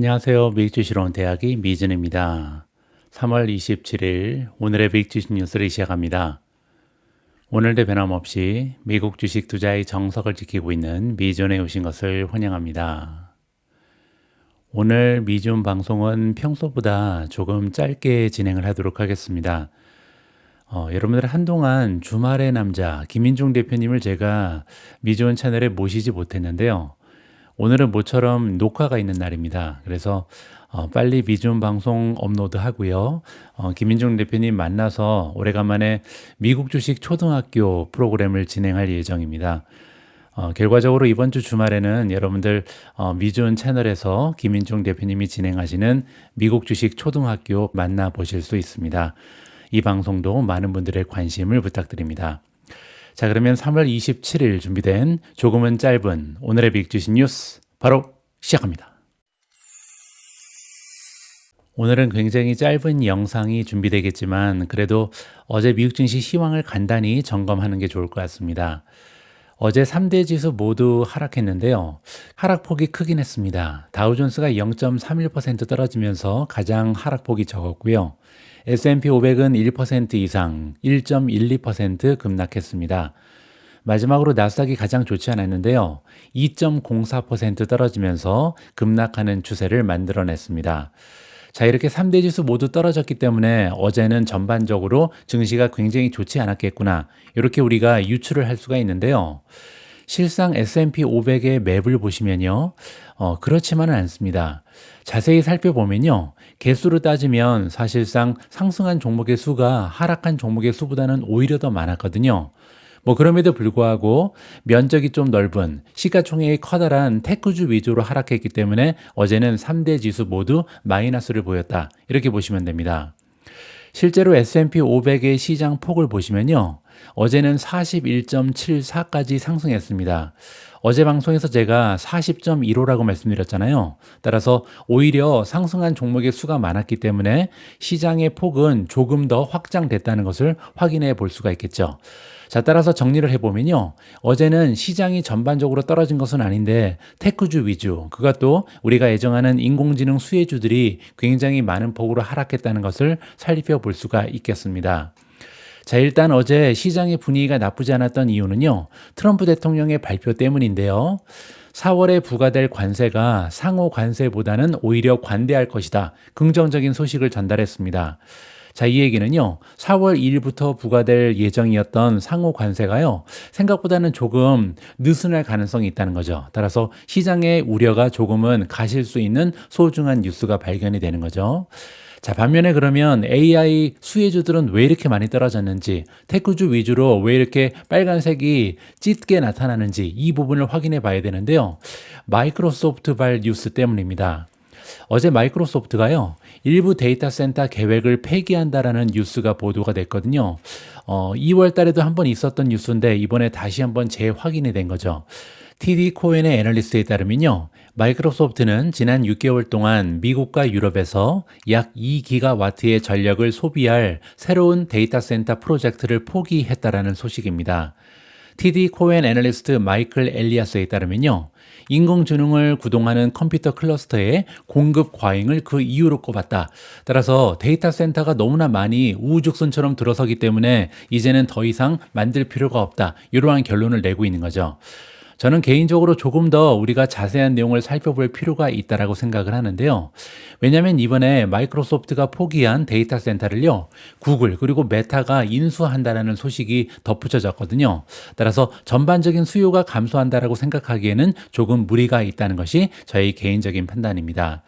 안녕하세요. 미국주식으로 온 대학의 미준입니다. 3월 27일 오늘의 미국주식 뉴스를 시작합니다. 오늘도 변함없이 미국 주식 투자의 정석을 지키고 있는 미준에 오신 것을 환영합니다. 오늘 미준 방송은 평소보다 조금 짧게 진행을 하도록 하겠습니다. 여러분들 한동안 주말의 남자 김인중 대표님을 제가 미준 채널에 모시지 못했는데요. 오늘은 모처럼 녹화가 있는 날입니다. 그래서 빨리 미준 방송 업로드 하고요. 김인중 대표님 만나서 오래간만에 미국 주식 초등학교 프로그램을 진행할 예정입니다. 결과적으로 이번 주 주말에는 여러분들 미준 채널에서 김인중 대표님이 진행하시는 미국 주식 초등학교 만나보실 수 있습니다. 이 방송도 많은 분들의 관심을 부탁드립니다. 자, 그러면 3월 27일 준비된 조금은 짧은 오늘의 빅주식 뉴스 바로 시작합니다. 오늘은 굉장히 짧은 영상이 준비되겠지만 그래도 어제 미국 증시 시황을 간단히 점검하는 게 좋을 것 같습니다. 어제 3대 지수 모두 하락했는데요. 하락폭이 크긴 했습니다. 다우존스가 0.31% 떨어지면서 가장 하락폭이 적었고요. S&P 500은 1% 이상 1.12% 급락했습니다. 마지막으로 나스닥이 가장 좋지 않았는데요. 2.04% 떨어지면서 급락하는 추세를 만들어냈습니다. 자, 이렇게 3대 지수 모두 떨어졌기 때문에 어제는 전반적으로 증시가 굉장히 좋지 않았겠구나. 이렇게 우리가 유추를 할 수가 있는데요. 실상 S&P 500의 맵을 보시면요. 그렇지만은 않습니다. 자세히 살펴보면요. 개수로 따지면 사실상 상승한 종목의 수가 하락한 종목의 수보다는 오히려 더 많았거든요. 그럼에도 불구하고 면적이 좀 넓은 시가총액이 커다란 테크주 위주로 하락했기 때문에 어제는 3대 지수 모두 마이너스를 보였다. 이렇게 보시면 됩니다. 실제로 S&P 500의 시장 폭을 보시면요. 어제는 41.74까지 상승했습니다. 어제 방송에서 제가 40.15라고 말씀드렸잖아요. 따라서 오히려 상승한 종목의 수가 많았기 때문에 시장의 폭은 조금 더 확장됐다는 것을 확인해 볼 수가 있겠죠. 자, 따라서 정리를 해보면요. 어제는 시장이 전반적으로 떨어진 것은 아닌데 테크주 위주, 그것도 우리가 애정하는 인공지능 수혜주들이 굉장히 많은 폭으로 하락했다는 것을 살펴볼 수가 있겠습니다. 자, 일단 어제 시장의 분위기가 나쁘지 않았던 이유는요. 트럼프 대통령의 발표 때문인데요. 4월에 부과될 관세가 상호 관세보다는 오히려 관대할 것이다. 긍정적인 소식을 전달했습니다. 자, 이 얘기는요. 4월 2일부터 부과될 예정이었던 상호 관세가요. 생각보다는 조금 느슨할 가능성이 있다는 거죠. 따라서 시장의 우려가 조금은 가실 수 있는 소중한 뉴스가 발견이 되는 거죠. 자, 반면에 그러면 AI 수혜주들은 왜 이렇게 많이 떨어졌는지, 테크주 위주로 왜 이렇게 빨간색이 짙게 나타나는지 이 부분을 확인해 봐야 되는데요. 마이크로소프트발 뉴스 때문입니다. 어제 마이크로소프트가요. 일부 데이터 센터 계획을 폐기한다라는 뉴스가 보도가 됐거든요. 2월 달에도 한번 있었던 뉴스인데 이번에 다시 한번 재확인이 된 거죠. TD 코엔의 애널리스트에 따르면요. 마이크로소프트는 지난 6개월 동안 미국과 유럽에서 약 2기가와트의 전력을 소비할 새로운 데이터 센터 프로젝트를 포기했다라는 소식입니다. TD 코엔 애널리스트 마이클 엘리아스에 따르면요. 인공지능을 구동하는 컴퓨터 클러스터의 공급 과잉을 그 이유로 꼽았다. 따라서 데이터 센터가 너무나 많이 우후죽순처럼 들어서기 때문에 이제는 더 이상 만들 필요가 없다. 이러한 결론을 내고 있는 거죠. 저는 개인적으로 조금 더 우리가 자세한 내용을 살펴볼 필요가 있다라고 생각을 하는데요. 왜냐하면 이번에 마이크로소프트가 포기한 데이터 센터를요, 구글 그리고 메타가 인수한다라는 소식이 덧붙여졌거든요. 따라서 전반적인 수요가 감소한다라고 생각하기에는 조금 무리가 있다는 것이 저의 개인적인 판단입니다.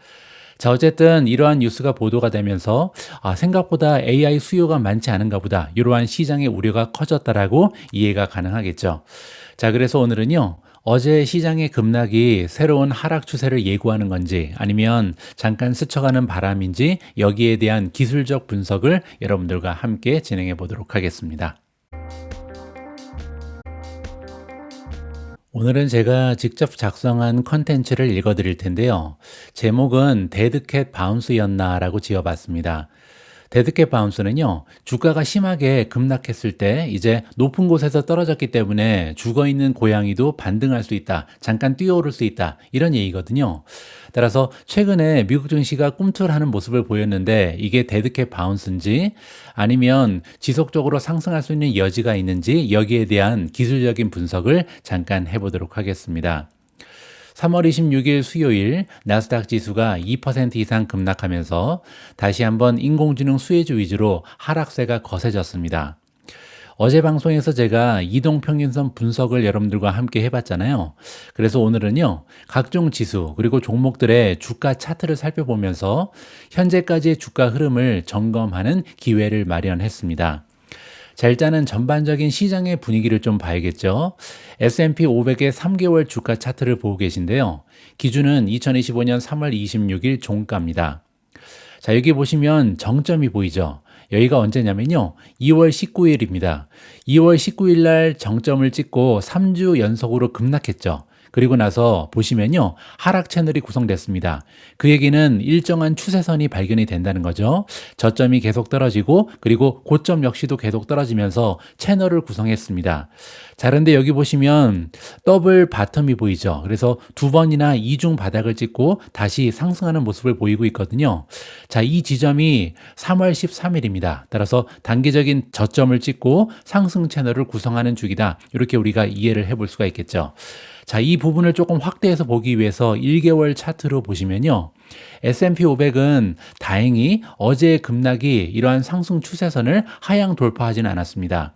자, 어쨌든 이러한 뉴스가 보도가 되면서 생각보다 AI 수요가 많지 않은가 보다. 이러한 시장의 우려가 커졌다라고 이해가 가능하겠죠. 자, 그래서 오늘은요. 어제 시장의 급락이 새로운 하락 추세를 예고하는 건지 아니면 잠깐 스쳐가는 바람인지 여기에 대한 기술적 분석을 여러분들과 함께 진행해 보도록 하겠습니다. 오늘은 제가 직접 작성한 컨텐츠를 읽어드릴 텐데요. 제목은 데드캣 바운스였나 라고 지어봤습니다. 데드캣 바운스는요, 주가가 심하게 급락했을 때 이제 높은 곳에서 떨어졌기 때문에 죽어 있는 고양이도 반등할 수 있다, 잠깐 뛰어오를 수 있다, 이런 얘기거든요. 따라서 최근에 미국 증시가 꿈틀하는 모습을 보였는데 이게 데드캣 바운스인지 아니면 지속적으로 상승할 수 있는 여지가 있는지 여기에 대한 기술적인 분석을 잠깐 해보도록 하겠습니다. 3월 26일 수요일 나스닥 지수가 2% 이상 급락하면서 다시 한번 인공지능 수혜주 위주로 하락세가 거세졌습니다. 어제 방송에서 제가 이동평균선 분석을 여러분들과 함께 해봤잖아요. 그래서 오늘은요, 각종 지수 그리고 종목들의 주가 차트를 살펴보면서 현재까지의 주가 흐름을 점검하는 기회를 마련했습니다. 자, 일단은 전반적인 시장의 분위기를 좀 봐야겠죠. S&P 500의 3개월 주가 차트를 보고 계신데요. 기준은 2025년 3월 26일 종가입니다. 자, 여기 보시면 정점이 보이죠. 여기가 언제냐면요, 2월 19일입니다. 2월 19일 날 정점을 찍고 3주 연속으로 급락했죠. 그리고 나서 보시면요, 하락 채널이 구성됐습니다. 그 얘기는 일정한 추세선이 발견이 된다는 거죠. 저점이 계속 떨어지고 그리고 고점 역시도 계속 떨어지면서 채널을 구성했습니다. 자, 그런데 여기 보시면 더블 바텀이 보이죠. 그래서 두 번이나 이중 바닥을 찍고 다시 상승하는 모습을 보이고 있거든요. 자, 이 지점이 3월 13일입니다. 따라서 단기적인 저점을 찍고 상승 채널을 구성하는 주기다. 이렇게 우리가 이해를 해볼 수가 있겠죠. 자, 이 부분을 조금 확대해서 보기 위해서 1개월 차트로 보시면요. S&P 500은 다행히 어제의 급락이 이러한 상승 추세선을 하향 돌파하지는 않았습니다.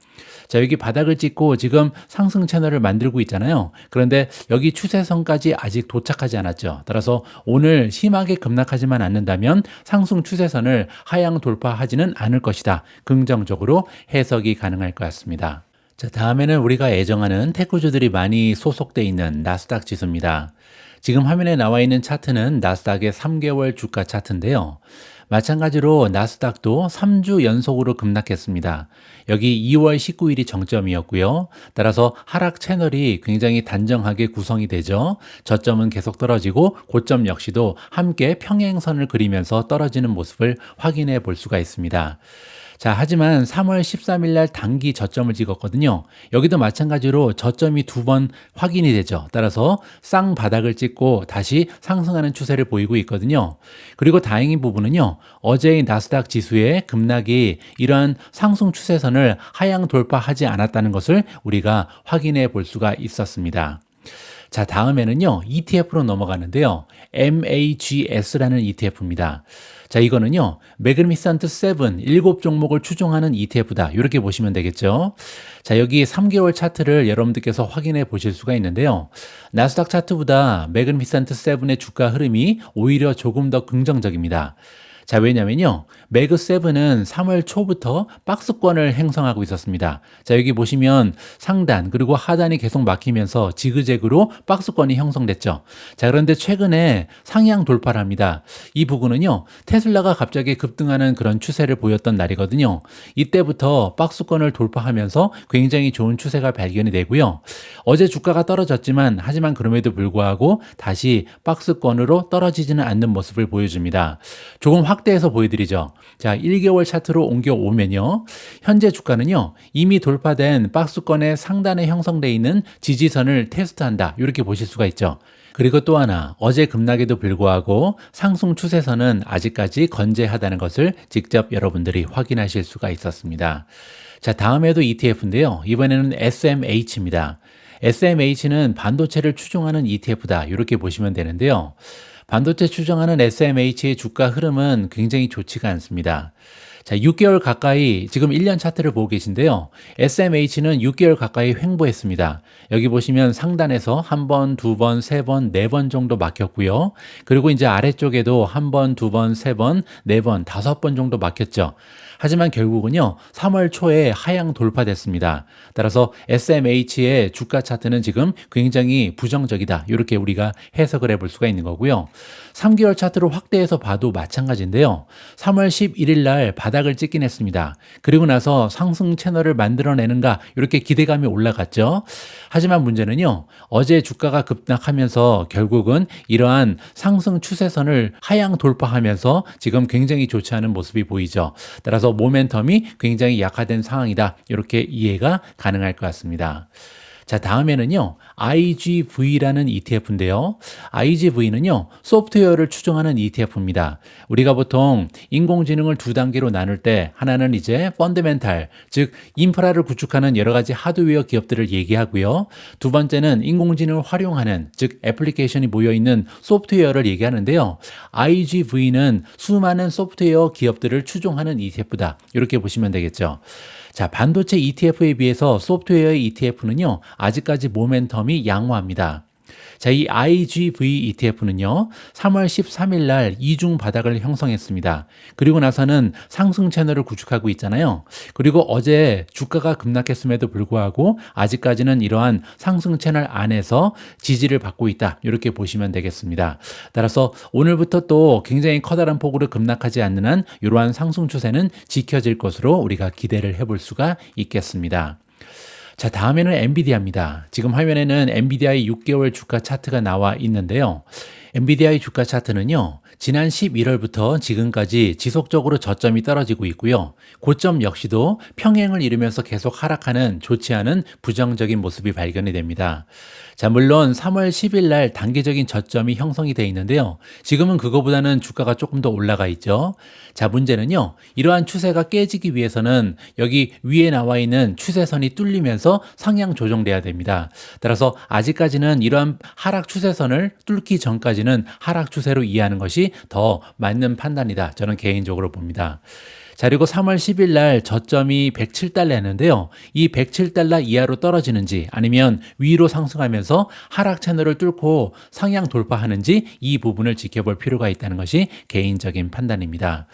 자, 여기 바닥을 찍고 지금 상승 채널을 만들고 있잖아요. 그런데 여기 추세선까지 아직 도착하지 않았죠. 따라서 오늘 심하게 급락하지만 않는다면 상승 추세선을 하향 돌파하지는 않을 것이다. 긍정적으로 해석이 가능할 것 같습니다. 자, 다음에는 우리가 애정하는 테크주들이 많이 소속돼 있는 나스닥 지수입니다. 지금 화면에 나와 있는 차트는 나스닥의 3개월 주가 차트인데요. 마찬가지로 나스닥도 3주 연속으로 급락했습니다. 여기 2월 19일이 정점이었고요. 따라서 하락 채널이 굉장히 단정하게 구성이 되죠. 저점은 계속 떨어지고 고점 역시도 함께 평행선을 그리면서 떨어지는 모습을 확인해 볼 수가 있습니다. 자, 하지만 3월 13일 날 단기 저점을 찍었거든요. 여기도 마찬가지로 저점이 두 번 확인이 되죠. 따라서 쌍바닥을 찍고 다시 상승하는 추세를 보이고 있거든요. 그리고 다행인 부분은요, 어제의 나스닥 지수의 급락이 이러한 상승 추세선을 하향 돌파하지 않았다는 것을 우리가 확인해 볼 수가 있었습니다. 자, 다음에는요, ETF로 넘어가는데요. MAGS라는 ETF입니다. 자, 이거는요, 매그니피센트 7, 7종목을 추종하는 ETF다. 이렇게 보시면 되겠죠. 자, 여기 3개월 차트를 여러분들께서 확인해 보실 수가 있는데요. 나스닥 차트보다 매그니피센트 7의 주가 흐름이 오히려 조금 더 긍정적입니다. 자, 왜냐면요, 매그7은 3월 초부터 박스권을 행성하고 있었습니다. 자, 여기 보시면 상단 그리고 하단이 계속 막히면서 지그재그로 박스권이 형성됐죠. 자, 그런데 최근에 상향 돌파를 합니다. 이 부분은요, 테슬라가 갑자기 급등하는 그런 추세를 보였던 날이거든요. 이때부터 박스권을 돌파하면서 굉장히 좋은 추세가 발견이 되고요. 어제 주가가 떨어졌지만 하지만 그럼에도 불구하고 다시 박스권으로 떨어지지는 않는 모습을 보여줍니다. 조금 확대해서 보여드리죠. 자, 1개월 차트로 옮겨오면요. 현재 주가는요, 이미 돌파된 박스권의 상단에 형성되어 있는 지지선을 테스트한다. 이렇게 보실 수가 있죠. 그리고 또 하나, 어제 급락에도 불구하고 상승 추세선은 아직까지 건재하다는 것을 직접 여러분들이 확인하실 수가 있었습니다. 자, 다음에도 ETF인데요. 이번에는 SMH입니다. SMH는 반도체를 추종하는 ETF다. 이렇게 보시면 되는데요. 반도체 추정하는 SMH의 주가 흐름은 굉장히 좋지가 않습니다. 자, 6개월 가까이 지금 1년 차트를 보고 계신데요. SMH는 6개월 가까이 횡보했습니다. 여기 보시면 상단에서 한 번, 두 번, 세 번, 네 번 정도 막혔고요. 그리고 이제 아래쪽에도 한 번, 두 번, 세 번, 네 번, 다섯 번 정도 막혔죠. 하지만 결국은요, 3월 초에 하향 돌파됐습니다. 따라서 SMH의 주가 차트는 지금 굉장히 부정적이다. 이렇게 우리가 해석을 해볼 수가 있는 거고요. 3개월 차트로 확대해서 봐도 마찬가지인데요. 3월 11일 날 바닥을 찍긴 했습니다. 그리고 나서 상승 채널을 만들어내는가 이렇게 기대감이 올라갔죠. 하지만 문제는요, 어제 주가가 급락하면서 결국은 이러한 상승 추세선을 하향 돌파하면서 지금 굉장히 좋지 않은 모습이 보이죠. 따라서 모멘텀이 굉장히 약화된 상황이다. 이렇게 이해가 가능할 것 같습니다. 자, 다음에는요, IGV라는 ETF인데요. IGV는요, 소프트웨어를 추종하는 ETF입니다. 우리가 보통 인공지능을 두 단계로 나눌 때 하나는 이제 펀더멘탈, 즉 인프라를 구축하는 여러 가지 하드웨어 기업들을 얘기하고요. 두 번째는 인공지능을 활용하는, 즉 애플리케이션이 모여 있는 소프트웨어를 얘기하는데요. IGV는 수많은 소프트웨어 기업들을 추종하는 ETF다. 이렇게 보시면 되겠죠. 자, 반도체 ETF에 비해서 소프트웨어의 ETF는요, 아직까지 모멘텀이 양호합니다. 자, 이 IGV ETF는요, 3월 13일 날 이중 바닥을 형성했습니다. 그리고 나서는 상승 채널을 구축하고 있잖아요. 그리고 어제 주가가 급락했음에도 불구하고 아직까지는 이러한 상승 채널 안에서 지지를 받고 있다. 이렇게 보시면 되겠습니다. 따라서 오늘부터 또 굉장히 커다란 폭으로 급락하지 않는 한 이러한 상승 추세는 지켜질 것으로 우리가 기대를 해볼 수가 있겠습니다. 자, 다음에는 엔비디아입니다. 지금 화면에는 엔비디아의 6개월 주가 차트가 나와 있는데요. 엔비디아의 주가 차트는요, 지난 11월부터 지금까지 지속적으로 저점이 떨어지고 있고요. 고점 역시도 평행을 이루면서 계속 하락하는 좋지 않은 부정적인 모습이 발견이 됩니다. 자, 물론 3월 10일 날 단기적인 저점이 형성이 되어 있는데요. 지금은 그거보다는 주가가 조금 더 올라가 있죠. 자, 문제는요, 이러한 추세가 깨지기 위해서는 여기 위에 나와 있는 추세선이 뚫리면서 상향 조정돼야 됩니다. 따라서 아직까지는 이러한 하락 추세선을 뚫기 전까지는 하락 추세로 이해하는 것이 더 맞는 판단이다. 저는 개인적으로 봅니다. 자, 그리고 3월 10일 날 저점이 107달러였는데요. 이 107달러 이하로 떨어지는지 아니면 위로 상승하면서 하락 채널을 뚫고 상향 돌파하는지 이 부분을 지켜볼 필요가 있다는 것이 개인적인 판단입니다.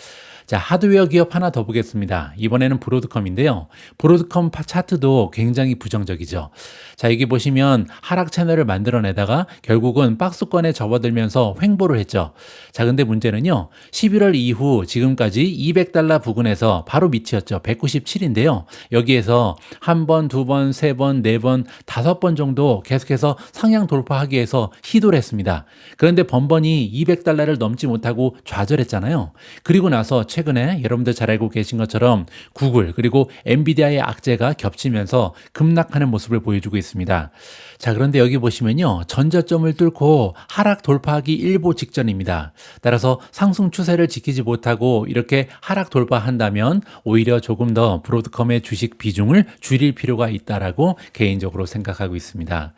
자, 하드웨어 기업 하나 더 보겠습니다. 이번에는 브로드컴인데요. 브로드컴 차트도 굉장히 부정적이죠. 자, 여기 보시면 하락 채널을 만들어내다가 결국은 박스권에 접어들면서 횡보를 했죠. 자, 근데 문제는요, 11월 이후 지금까지 200달러 부근에서 바로 밑이었죠. 197인데요. 여기에서 한 번, 두 번, 세 번, 네 번, 다섯 번 정도 계속해서 상향 돌파하기 위해서 시도를 했습니다. 그런데 번번이 200달러를 넘지 못하고 좌절했잖아요. 그리고 나서 최근에 여러분들 잘 알고 계신 것처럼 구글 그리고 엔비디아의 악재가 겹치면서 급락하는 모습을 보여주고 있습니다. 자, 그런데 여기 보시면요, 전저점을 뚫고 하락 돌파하기 일보 직전입니다. 따라서 상승 추세를 지키지 못하고 이렇게 하락 돌파한다면 오히려 조금 더 브로드컴의 주식 비중을 줄일 필요가 있다라고 개인적으로 생각하고 있습니다.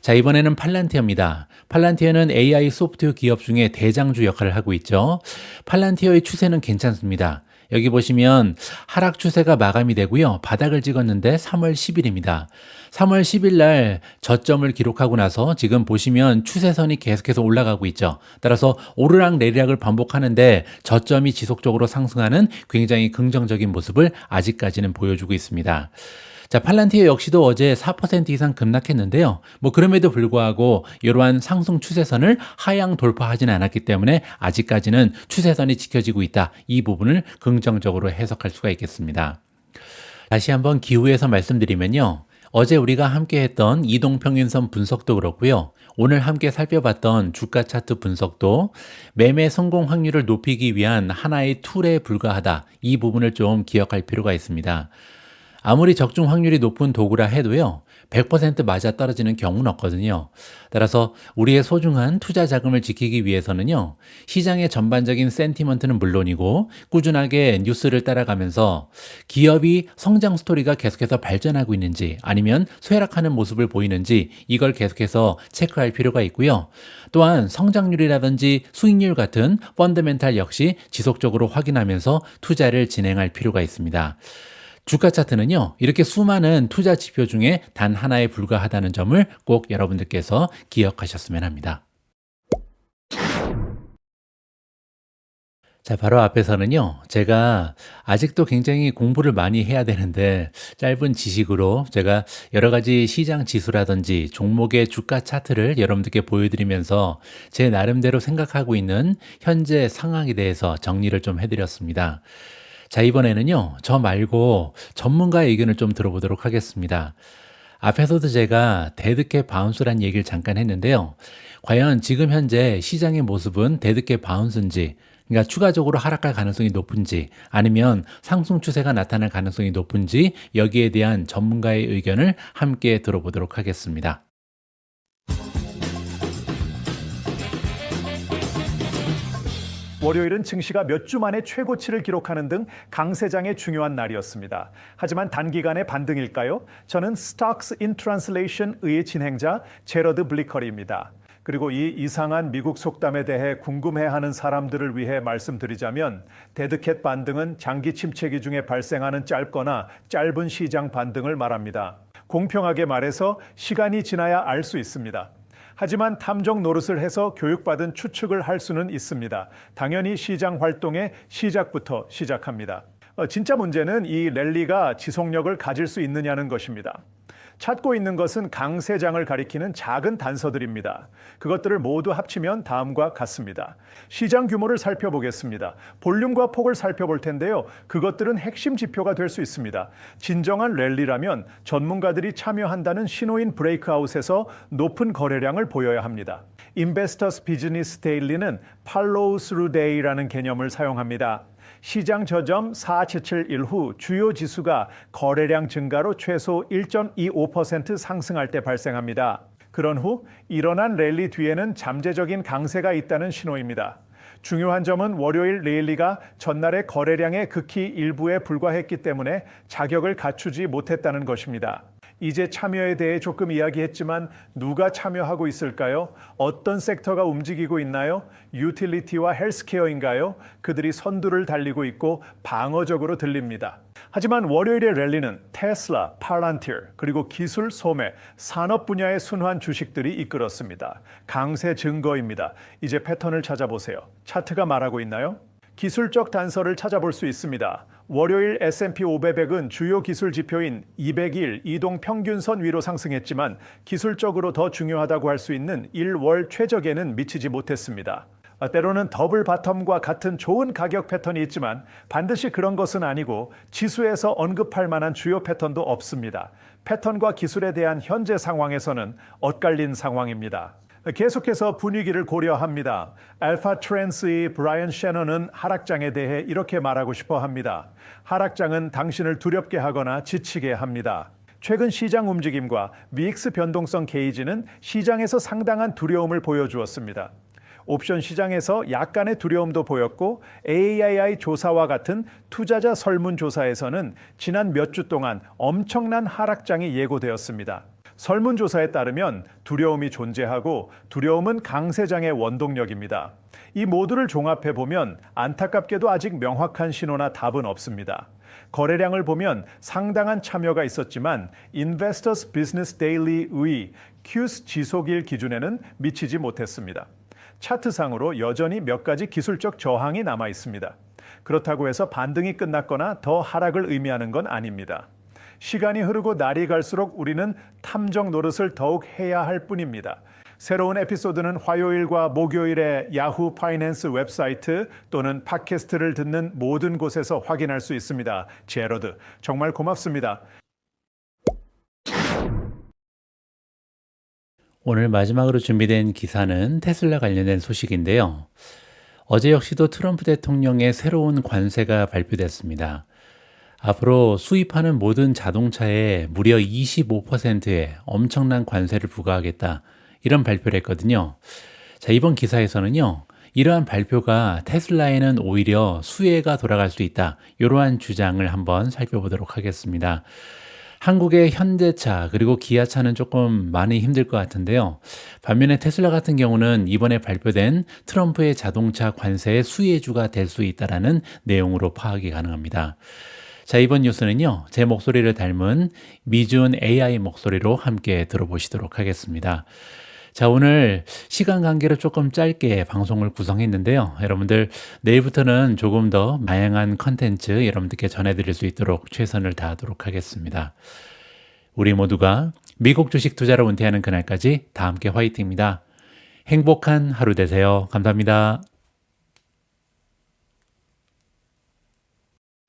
자, 이번에는 팔란티어입니다. 팔란티어는 AI 소프트웨어 기업 중에 대장주 역할을 하고 있죠. 팔란티어의 추세는 괜찮습니다. 여기 보시면 하락 추세가 마감이 되고요. 바닥을 찍었는데 3월 10일입니다. 3월 10일 날 저점을 기록하고 나서 지금 보시면 추세선이 계속해서 올라가고 있죠. 따라서 오르락 내리락을 반복하는데 저점이 지속적으로 상승하는 굉장히 긍정적인 모습을 아직까지는 보여주고 있습니다. 자, 팔란티어 역시도 어제 4% 이상 급락했는데요. 그럼에도 불구하고 이러한 상승 추세선을 하향 돌파하지는 않았기 때문에 아직까지는 추세선이 지켜지고 있다. 이 부분을 긍정적으로 해석할 수가 있겠습니다. 다시 한번 기후에서 말씀드리면요. 어제 우리가 함께 했던 이동평균선 분석도 그렇고요. 오늘 함께 살펴봤던 주가 차트 분석도 매매 성공 확률을 높이기 위한 하나의 툴에 불과하다. 이 부분을 좀 기억할 필요가 있습니다. 아무리 적중 확률이 높은 도구라 해도요, 100% 맞아 떨어지는 경우는 없거든요. 따라서 우리의 소중한 투자 자금을 지키기 위해서는요, 시장의 전반적인 센티먼트는 물론이고 꾸준하게 뉴스를 따라가면서 기업이 성장 스토리가 계속해서 발전하고 있는지 아니면 쇠락하는 모습을 보이는지 이걸 계속해서 체크할 필요가 있고요. 또한 성장률이라든지 수익률 같은 펀더멘탈 역시 지속적으로 확인하면서 투자를 진행할 필요가 있습니다. 주가 차트는요, 이렇게 수많은 투자 지표 중에 단 하나에 불과하다는 점을 꼭 여러분들께서 기억하셨으면 합니다. 자, 바로 앞에서는요, 제가 아직도 굉장히 공부를 많이 해야 되는데, 짧은 지식으로 제가 여러 가지 시장 지수라든지 종목의 주가 차트를 여러분들께 보여드리면서 제 나름대로 생각하고 있는 현재 상황에 대해서 정리를 좀 해드렸습니다. 자, 이번에는요, 저 말고 전문가의 의견을 좀 들어보도록 하겠습니다. 앞에서도 제가 데드캣 바운스란 얘기를 잠깐 했는데요. 과연 지금 현재 시장의 모습은 데드캣 바운스인지, 그러니까 추가적으로 하락할 가능성이 높은지, 아니면 상승 추세가 나타날 가능성이 높은지, 여기에 대한 전문가의 의견을 함께 들어보도록 하겠습니다. 월요일은 증시가 몇 주 만에 최고치를 기록하는 등 강세장의 중요한 날이었습니다. 하지만 단기간의 반등일까요? 저는 Stocks in Translation의 진행자 제러드 블리커리입니다. 그리고 이 이상한 미국 속담에 대해 궁금해하는 사람들을 위해 말씀드리자면 데드캣 반등은 장기 침체기 중에 발생하는 짧거나 짧은 시장 반등을 말합니다. 공평하게 말해서 시간이 지나야 알 수 있습니다. 하지만 탐정 노릇을 해서 교육받은 추측을 할 수는 있습니다. 당연히 시장 활동의 시작부터 시작합니다. 진짜 문제는 이 랠리가 지속력을 가질 수 있느냐는 것입니다. 찾고 있는 것은 강세장을 가리키는 작은 단서들입니다. 그것들을 모두 합치면 다음과 같습니다. 시장 규모를 살펴보겠습니다. 볼륨과 폭을 살펴볼 텐데요. 그것들은 핵심 지표가 될 수 있습니다. 진정한 랠리라면 전문가들이 참여한다는 신호인 브레이크아웃에서 높은 거래량을 보여야 합니다. 인베스터스 비즈니스 데일리는 팔로우 스루 데이라는 개념을 사용합니다. 시장 저점 477 후 주요 지수가 거래량 증가로 최소 1.25% 상승할 때 발생합니다. 그런 후 일어난 랠리 뒤에는 잠재적인 강세가 있다는 신호입니다. 중요한 점은 월요일 랠리가 전날의 거래량의 극히 일부에 불과했기 때문에 자격을 갖추지 못했다는 것입니다. 이제 참여에 대해 조금 이야기했지만 누가 참여하고 있을까요? 어떤 섹터가 움직이고 있나요? 유틸리티와 헬스케어인가요? 그들이 선두를 달리고 있고 방어적으로 들립니다. 하지만 월요일의 랠리는 테슬라, 팔란티어, 그리고 기술, 소매, 산업 분야의 순환 주식들이 이끌었습니다. 강세 증거입니다. 이제 패턴을 찾아보세요. 차트가 말하고 있나요? 기술적 단서를 찾아볼 수 있습니다. 월요일 S&P 500은 주요 기술 지표인 200일 이동 평균선 위로 상승했지만 기술적으로 더 중요하다고 할 수 있는 1월 최저에는 미치지 못했습니다. 때로는 더블 바텀과 같은 좋은 가격 패턴이 있지만 반드시 그런 것은 아니고 지수에서 언급할 만한 주요 패턴도 없습니다. 패턴과 기술에 대한 현재 상황에서는 엇갈린 상황입니다. 계속해서 분위기를 고려합니다. 알파 트렌스의 브라이언 셰넌은 하락장에 대해 이렇게 말하고 싶어 합니다. 하락장은 당신을 두렵게 하거나 지치게 합니다. 최근 시장 움직임과 미익스 변동성 게이지는 시장에서 상당한 두려움을 보여주었습니다. 옵션 시장에서 약간의 두려움도 보였고 AAII 조사와 같은 투자자 설문조사에서는 지난 몇 주 동안 엄청난 하락장이 예고되었습니다. 설문조사에 따르면 두려움이 존재하고 두려움은 강세장의 원동력입니다. 이 모두를 종합해보면 안타깝게도 아직 명확한 신호나 답은 없습니다. 거래량을 보면 상당한 참여가 있었지만 Investors Business Daily의 QS 지속일 기준에는 미치지 못했습니다. 차트상으로 여전히 몇 가지 기술적 저항이 남아 있습니다. 그렇다고 해서 반등이 끝났거나 더 하락을 의미하는 건 아닙니다. 시간이 흐르고 날이 갈수록 우리는 탐정 노릇을 더욱 해야 할 뿐입니다. 새로운 에피소드는 화요일과 목요일에 야후 파이낸스 웹사이트 또는 팟캐스트를 듣는 모든 곳에서 확인할 수 있습니다. 제러드, 정말 고맙습니다. 오늘 마지막으로 준비된 기사는 테슬라 관련된 소식인데요. 어제 역시도 트럼프 대통령의 새로운 관세가 발표됐습니다. 앞으로 수입하는 모든 자동차에 무려 25%의 엄청난 관세를 부과하겠다. 이런 발표를 했거든요. 자, 이번 기사에서는요. 이러한 발표가 테슬라에는 오히려 수혜가 돌아갈 수 있다. 이러한 주장을 한번 살펴보도록 하겠습니다. 한국의 현대차 그리고 기아차는 조금 많이 힘들 것 같은데요. 반면에 테슬라 같은 경우는 이번에 발표된 트럼프의 자동차 관세의 수혜주가 될 수 있다는 내용으로 파악이 가능합니다. 자, 이번 뉴스는요, 제 목소리를 닮은 미준 AI 목소리로 함께 들어보시도록 하겠습니다. 자, 오늘 시간 관계로 조금 짧게 방송을 구성했는데요. 여러분들 내일부터는 조금 더 다양한 컨텐츠 여러분들께 전해드릴 수 있도록 최선을 다하도록 하겠습니다. 우리 모두가 미국 주식 투자로 은퇴하는 그날까지 다 함께 화이팅입니다. 행복한 하루 되세요. 감사합니다.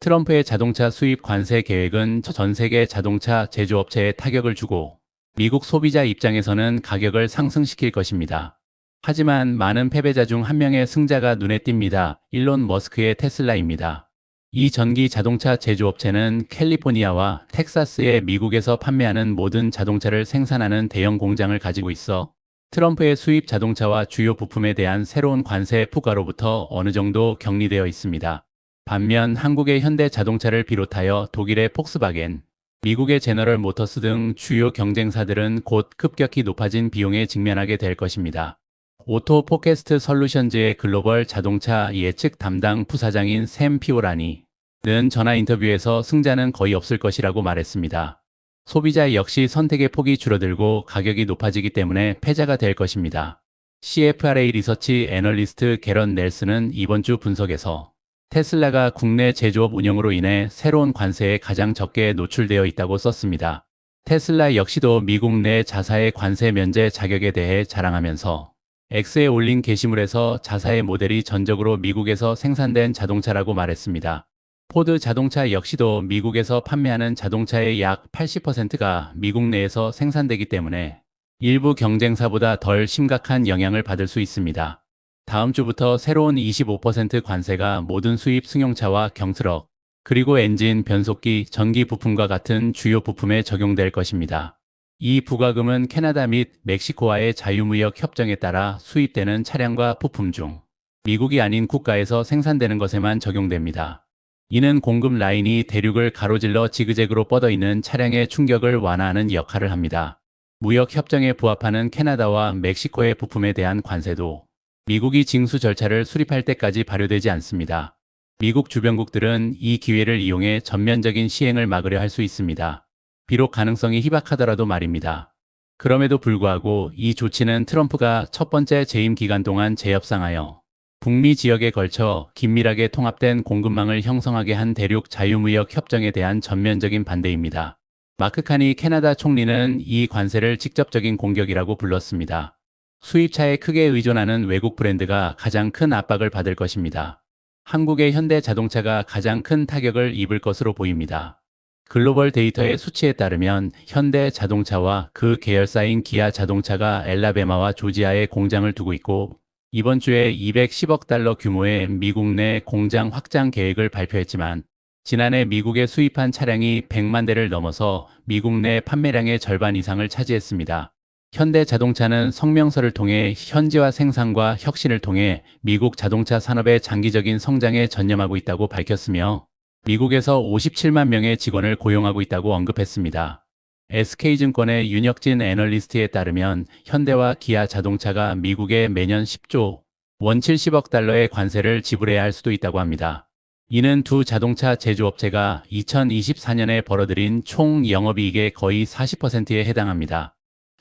트럼프의 자동차 수입 관세 계획은 전 세계 자동차 제조업체에 타격을 주고 미국 소비자 입장에서는 가격을 상승시킬 것입니다. 하지만 많은 패배자 중 한 명의 승자가 눈에 띕니다. 일론 머스크의 테슬라입니다. 이 전기 자동차 제조업체는 캘리포니아와 텍사스에 미국에서 판매하는 모든 자동차를 생산하는 대형 공장을 가지고 있어 트럼프의 수입 자동차와 주요 부품에 대한 새로운 관세 부과로부터 어느 정도 격리되어 있습니다. 반면 한국의 현대 자동차를 비롯하여 독일의 폭스바겐, 미국의 제너럴 모터스 등 주요 경쟁사들은 곧 급격히 높아진 비용에 직면하게 될 것입니다. 오토 포캐스트 솔루션즈의 글로벌 자동차 예측 담당 부사장인 샘 피오라니는 전화 인터뷰에서 승자는 거의 없을 것이라고 말했습니다. 소비자 역시 선택의 폭이 줄어들고 가격이 높아지기 때문에 패자가 될 것입니다. CFRA 리서치 애널리스트 게런 넬슨은 이번 주 분석에서 테슬라가 국내 제조업 운영으로 인해 새로운 관세에 가장 적게 노출되어 있다고 썼습니다. 테슬라 역시도 미국 내 자사의 관세 면제 자격에 대해 자랑하면서 X에 올린 게시물에서 자사의 모델이 전적으로 미국에서 생산된 자동차라고 말했습니다. 포드 자동차 역시도 미국에서 판매하는 자동차의 약 80%가 미국 내에서 생산되기 때문에 일부 경쟁사보다 덜 심각한 영향을 받을 수 있습니다. 다음 주부터 새로운 25% 관세가 모든 수입 승용차와 경트럭, 그리고 엔진, 변속기, 전기 부품과 같은 주요 부품에 적용될 것입니다. 이 부과금은 캐나다 및 멕시코와의 자유무역 협정에 따라 수입되는 차량과 부품 중 미국이 아닌 국가에서 생산되는 것에만 적용됩니다. 이는 공급 라인이 대륙을 가로질러 지그재그로 뻗어 있는 차량의 충격을 완화하는 역할을 합니다. 무역 협정에 부합하는 캐나다와 멕시코의 부품에 대한 관세도 미국이 징수 절차를 수립할 때까지 발효되지 않습니다. 미국 주변국들은 이 기회를 이용해 전면적인 시행을 막으려 할 수 있습니다. 비록 가능성이 희박하더라도 말입니다. 그럼에도 불구하고 이 조치는 트럼프가 첫 번째 재임 기간 동안 재협상하여 북미 지역에 걸쳐 긴밀하게 통합된 공급망을 형성하게 한 대륙 자유무역 협정에 대한 전면적인 반대입니다. 마크 카니 캐나다 총리는 이 관세를 직접적인 공격이라고 불렀습니다. 수입차에 크게 의존하는 외국 브랜드가 가장 큰 압박을 받을 것입니다. 한국의 현대 자동차가 가장 큰 타격을 입을 것으로 보입니다. 글로벌 데이터의 수치에 따르면 현대 자동차와 그 계열사인 기아 자동차가 엘라베마와 조지아에 공장을 두고 있고 이번 주에 210억 달러 규모의 미국 내 공장 확장 계획을 발표했지만 지난해 미국에 수입한 차량이 100만 대를 넘어서 미국 내 판매량의 절반 이상을 차지했습니다. 현대 자동차는 성명서를 통해 현지화 생산과 혁신을 통해 미국 자동차 산업의 장기적인 성장에 전념하고 있다고 밝혔으며 미국에서 57만 명의 직원을 고용하고 있다고 언급했습니다. SK증권의 윤혁진 애널리스트에 따르면 현대와 기아 자동차가 미국에 매년 10조 원 70억 달러의 관세를 지불해야 할 수도 있다고 합니다. 이는 두 자동차 제조업체가 2024년에 벌어들인 총 영업이익의 거의 40%에 해당합니다.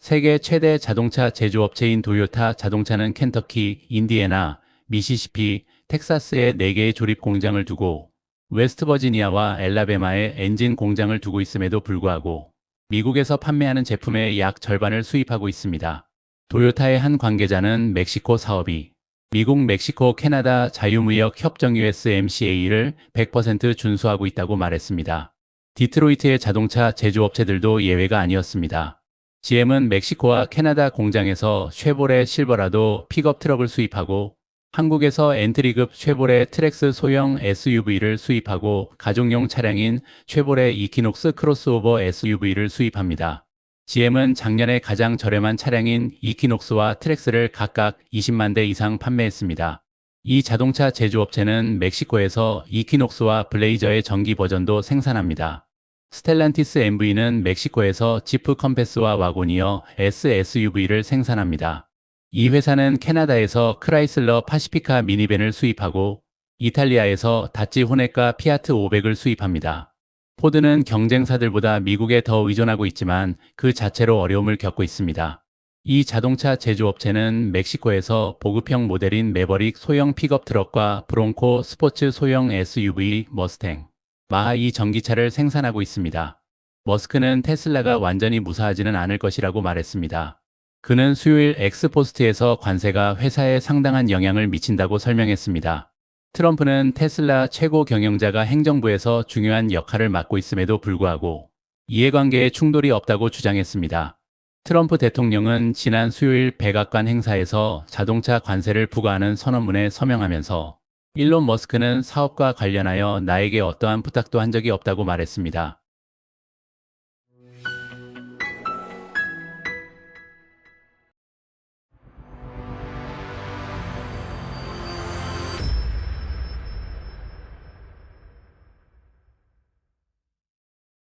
세계 최대 자동차 제조업체인 도요타 자동차는 켄터키, 인디애나, 미시시피, 텍사스에 4개의 조립 공장을 두고 웨스트버지니아와 엘라베마에 엔진 공장을 두고 있음에도 불구하고 미국에서 판매하는 제품의 약 절반을 수입하고 있습니다. 도요타의 한 관계자는 멕시코 사업이 미국, 멕시코, 캐나다 자유무역 협정 USMCA를 100% 준수하고 있다고 말했습니다. 디트로이트의 자동차 제조업체들도 예외가 아니었습니다. GM은 멕시코와 캐나다 공장에서 쉐보레 실버라도 픽업 트럭을 수입하고 한국에서 엔트리급 쉐보레 트렉스 소형 SUV를 수입하고 가족용 차량인 쉐보레 이퀴녹스 크로스오버 SUV를 수입합니다. GM은 작년에 가장 저렴한 차량인 이퀴녹스와 트렉스를 각각 20만 대 이상 판매했습니다. 이 자동차 제조업체는 멕시코에서 이퀴녹스와 블레이저의 전기 버전도 생산합니다. 스텔란티스 MV는 멕시코에서 지프 컴패스와 와고니어 SUV를 생산합니다. 이 회사는 캐나다에서 크라이슬러 파시피카 미니밴을 수입하고 이탈리아에서 다치 호넷과 피아트 500을 수입합니다. 포드는 경쟁사들보다 미국에 더 의존하고 있지만 그 자체로 어려움을 겪고 있습니다. 이 자동차 제조업체는 멕시코에서 보급형 모델인 매버릭 소형 픽업 트럭과 브론코 스포츠 소형 SUV 머스탱, 마하2 전기차를 생산하고 있습니다. 머스크는 테슬라가 완전히 무사하지는 않을 것이라고 말했습니다. 그는 수요일 엑스포스트에서 관세가 회사에 상당한 영향을 미친다고 설명했습니다. 트럼프는 테슬라 최고 경영자가 행정부에서 중요한 역할을 맡고 있음에도 불구하고 이해관계에 충돌이 없다고 주장했습니다. 트럼프 대통령은 지난 수요일 백악관 행사에서 자동차 관세를 부과하는 선언문에 서명하면서 일론 머스크는 사업과 관련하여 나에게 어떠한 부탁도 한 적이 없다고 말했습니다.